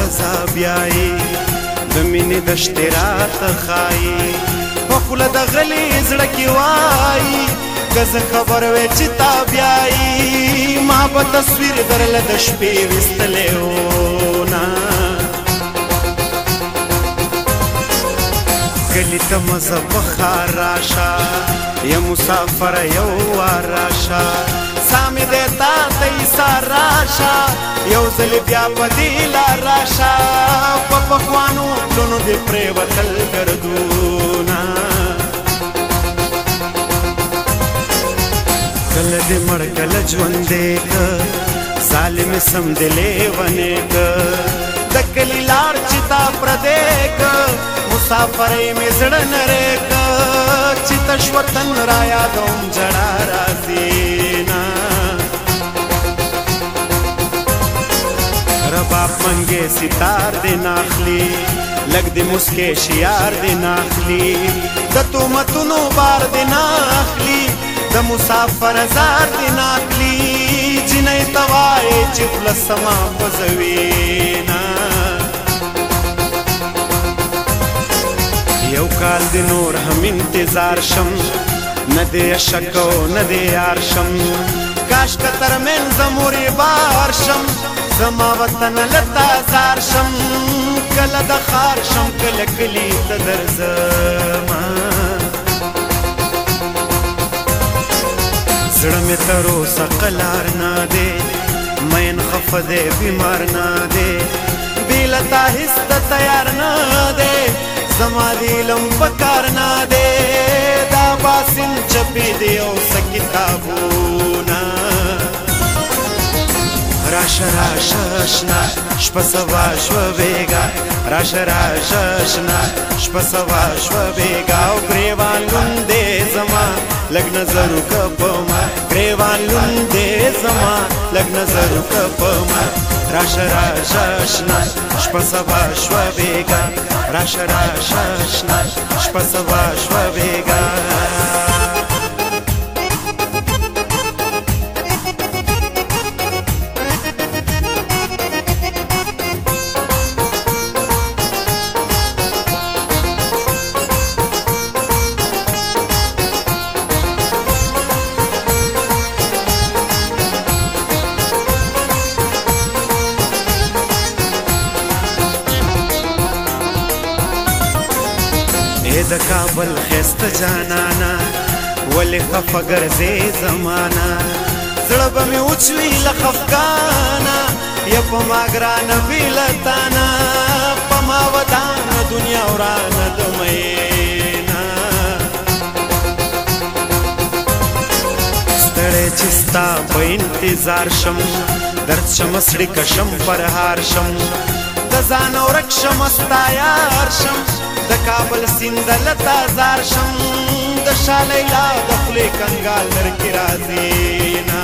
رازا بیایی د مینې دشتې راته ښایي په خوله د غلي زړه کې وایي که زه خبر وې چې تا بیایي ما به تصویر درله د شپې ویستلی وونه کلي ته مزه په ښار راشه یا مسافر یو وار راشه سا مې دی تا ته ایسار راشه یو ځلې بیا په دې لار راشه په پخوانو پلونو دې پرېوتل ګردونه کله دې مړ کله ژوندی که ظالم سم دې لیونی که د کلي لار چې تا پردی که مسافرۍ مې زړه نری که چې تش وطن را یادوم جړا راځي نه رباب منګې ستار دې ناخلي لږ دې مسکې شیار دې ناخلي د تهمتونو بار دې ناخلي د مسافر زار دې ناخلي جنۍ ته وایې چې خوله سما خوځوي نه یو کال دی نور هم انتظار شم نه دی شک او نه دی یار شم کاش که ترمنځه مورې بار شم زما وطن لتا زار شم کله د ښار شم کله کلي ته درځمه زړه مې تر اوسه قلار نه دی مین خفه دی بیمار نه دی بې له تا هېڅ ته تیار نه دی زما دی علم پکار نه دی دا باسن چپې دی او څه کتابونه راشه راشه اشنا شپه سوا شوه بېګا راشه راشه اشنا شپه سوا شوه بېګا او ګریوان لوند دی زما لږ نظر وکړه په ما ګریوان لوند دی زما لږ نظر وکړه په ما راشه راشه اشنا شپه سوا شوه بېګا راشه راشه اشنا شپه سوا شوه بېګا د کابل ښایسته جانانه ولې خفه ګرځې زمانه زړه به مې وچوي له خفګانه یا په ما ګرانه بې له تانه په ما ودانه دنیا ورانه د میینه ستړی چې ستا په انتظار شم درد شم سړي کشم پرهار شم د ځانه ورک شم ستا یار شم د کابل سیند لتا زار شم د شاه لیلا د خولې کنګال درکې راځي نه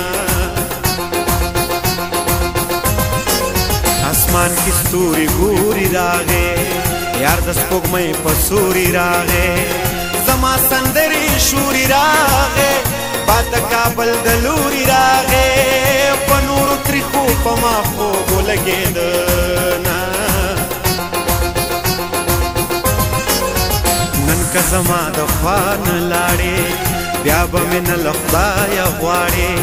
اسمان کې ستوري ګوري راغې یار د سپوږمۍ په سوري راغې زما سندرې شوري راغې باد د کابل د لوري راغې په نورو تریخو په ما خوبو لګېده نه که زما د خوا نه لاړې بیا به مې نه له خدایه غواړې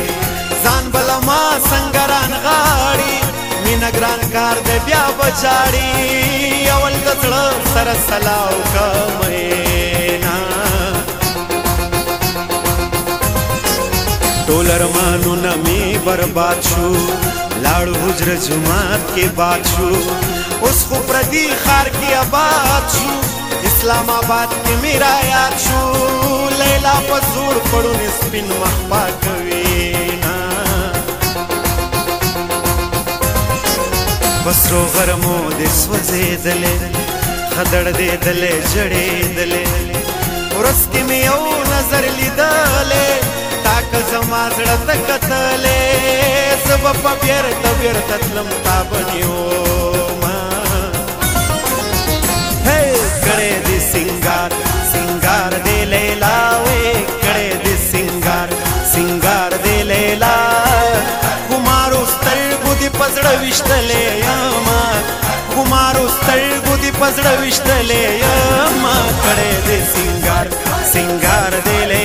ځان به له ما څنګه رانغاړې مینه ګران کار دی بیا به جاړې اول د زړه سره سلا وکړه میینه ټول ارمانونه مې برباد شو لاړو حجره جومات کې باد شو اوس خو پردي ښار کې آباد شو اسلام آباد کې میرا یاد شو لیلا په زور پړونې سپین مخ پاکوي نه بسرو غرمو دې سوځېدلې خدړدېدلې جړېدلې ورځ کې مې یو نظر لیدلې تا که زما زړه ته کتلې زه به په بیرته بیرته تلم تا به نیومه کړی دې سینګار سینګار دې لیلا وې کړی دې سینګار سینګار دې لیلا خمارو سترګو دې په زړه ویشتلې یما मारूस तळगुदी पजड विष्टले माकडे दे सिंगार सिंगार देले